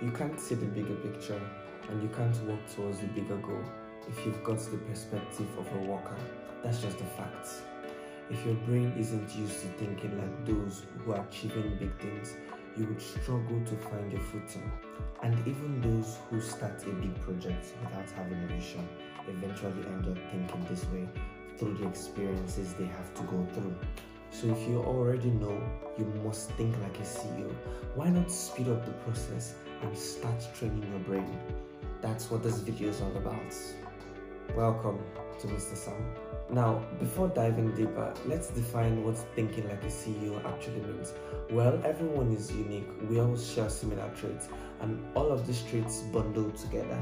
You can't see the bigger picture and you can't work towards the bigger goal if you've got the perspective of a worker. That's just the facts. If your brain isn't used to thinking like those who are achieving big things, you would struggle to find your footing. And even those who start a big project without having a vision eventually end up thinking this way through the experiences they have to go through. So if you already know you must think like a CEO, why not speed up the process and start training your brain? That's what this video is all about. Welcome to Mr. Sam. Now, before diving deeper, let's define what thinking like a CEO actually means. Well, everyone is unique, we all share similar traits, and all of these traits bundled together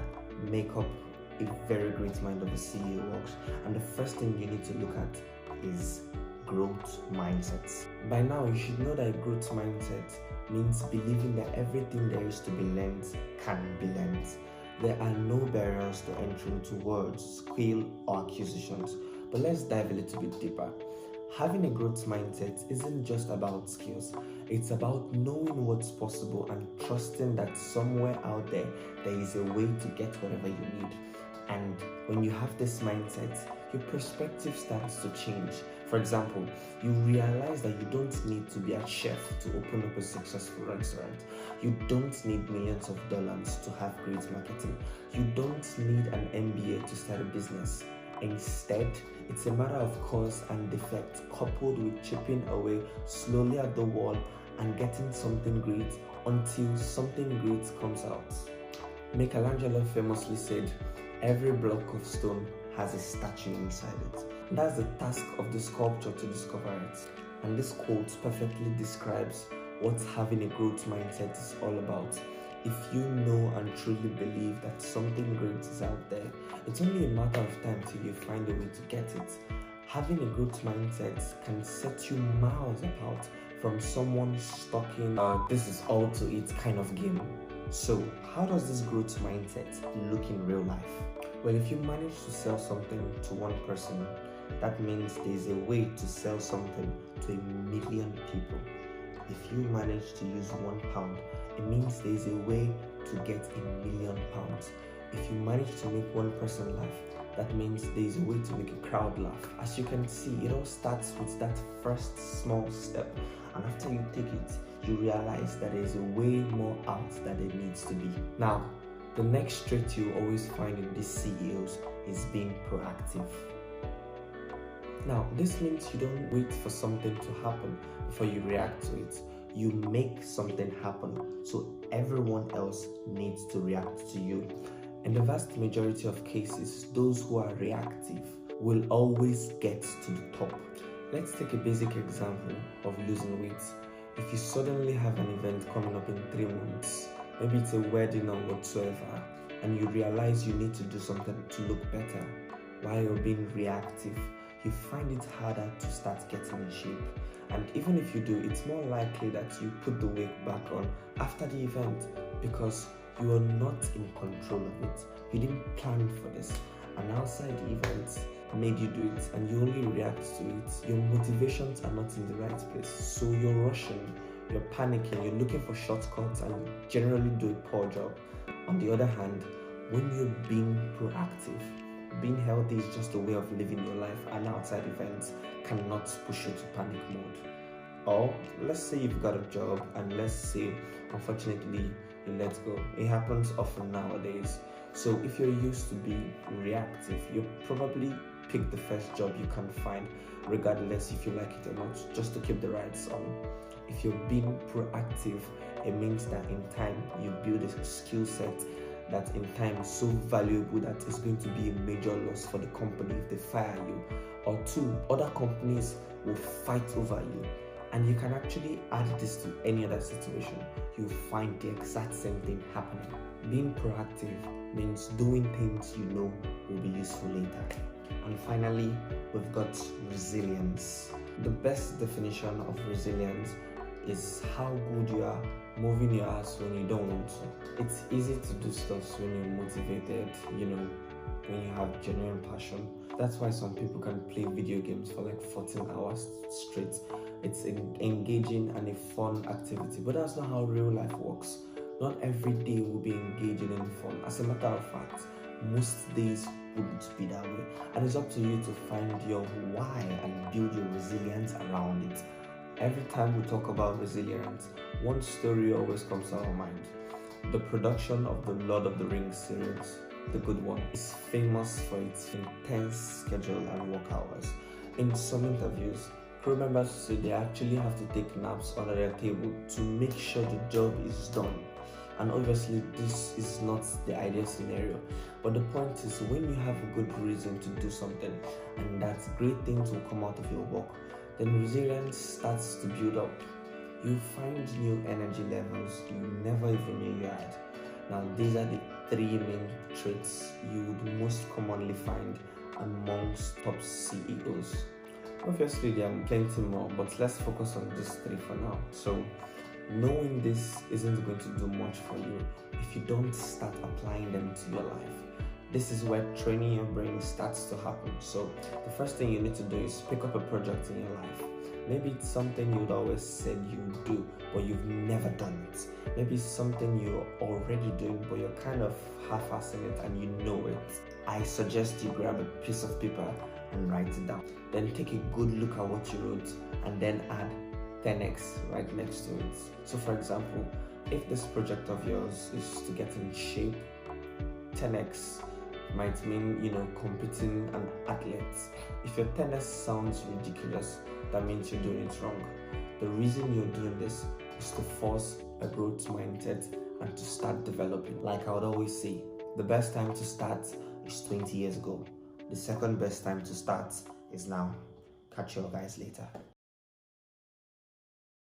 make up a very great mind of a CEO works. And the first thing you need to look at is growth mindsets. By now, you should know that a growth mindset means believing that everything there is to be learned can be learned. There are no barriers to entry into words, skill, or acquisitions. But let's dive a little bit deeper. Having a growth mindset isn't just about skills. It's about knowing what's possible and trusting that somewhere out there is a way to get whatever you need. And when you have this mindset, your perspective starts to change. For example, you realize that you don't need to be a chef to open up a successful restaurant. You don't need millions of dollars to have great marketing. You don't need an MBA to start a business. Instead, it's a matter of cause and effect coupled with chipping away slowly at the wall and getting something great until something great comes out. Michelangelo famously said, "Every block of stone has a statue inside it." That's the task of the sculptor to discover it. And this quote perfectly describes what having a growth mindset is all about. If you know and truly believe that something great is out there, it's only a matter of time till you find a way to get it. Having a growth mindset can set you miles apart from someone stuck in this is all to it kind of game. So, how does this growth mindset look in real life? Well, if you manage to sell something to one person, that means there's a way to sell something to 1 million people. If you manage to use £1, it means there's a way to get £1 million. If you manage to make one person laugh, that means there's a way to make a crowd laugh. As you can see, it all starts with that first small step. And after you take it, you realize that there's a way more out than there needs to be. Now, the next trait you always find in these CEOs is being proactive. Now, this means you don't wait for something to happen before you react to it. You make something happen, so everyone else needs to react to you. In the vast majority of cases, those who are reactive will always get to the top. Let's take a basic example of losing weight. If you suddenly have an event coming up in 3 months, maybe it's a wedding or whatsoever, and you realize you need to do something to look better, while you're being reactive, you find it harder to start getting in shape. And even if you do, it's more likely that you put the weight back on after the event because you are not in control of it. You didn't plan for this. An outside event made you do it and you only react to it. Your motivations are not in the right place. So you're rushing, you're panicking, you're looking for shortcuts and you generally do a poor job. On the other hand, when you're being proactive, being healthy is just a way of living your life, and outside events cannot push you to panic mode. Or let's say you've got a job and let's say unfortunately you let go. It happens often nowadays. So if you're used to being reactive, you'll probably pick the first job you can find, regardless if you like it or not, just to keep the rights on. If you're being proactive, it means that in time you build a skill set that in time is so valuable that it's going to be a major loss for the company if they fire you. Or 2, other companies will fight over you. And you can actually add this to any other situation. You'll find the exact same thing happening. Being proactive means doing things you know will be useful later. And finally, we've got resilience. The best definition of resilience is how good you are moving your ass when you don't want to. It's easy to do stuff when you're motivated, when you have genuine passion. That's why some people can play video games for like 14 hours straight. It's engaging and a fun activity, but that's not how real life works. Not every day will be engaging in fun. As a matter of fact, most days wouldn't be that way. And it's up to you to find your why and build your resilience around it. Every time we talk about resilience, one story always comes to our mind. The production of the Lord of the Rings series, the good one, is famous for its intense schedule and work hours. In some interviews, crew members say they actually have to take naps under their table to make sure the job is done. And obviously, this is not the ideal scenario. But the point is, when you have a good reason to do something and that great things will come out of your work, then resilience starts to build up. You find new energy levels you never even knew you had. Now, these are the three main traits you would most commonly find amongst top CEOs. Obviously, there are plenty more, but let's focus on these three for now. So, knowing this isn't going to do much for you if you don't start applying them to your life. This is where training your brain starts to happen. So the first thing you need to do is pick up a project in your life. Maybe it's something you'd always said you'd do, but you've never done it. Maybe it's something you're already doing, but you're kind of half-assing it and you know it. I suggest you grab a piece of paper and write it down. Then take a good look at what you wrote and then add 10x right next to it. So for example, if this project of yours is to get in shape, 10x might mean, competing an athlete. If your 10x sounds ridiculous, that means you're doing it wrong. The reason you're doing this is to force a growth mindset and to start developing. Like I would always say, the best time to start is 20 years ago. The second best time to start is now. Catch you guys later.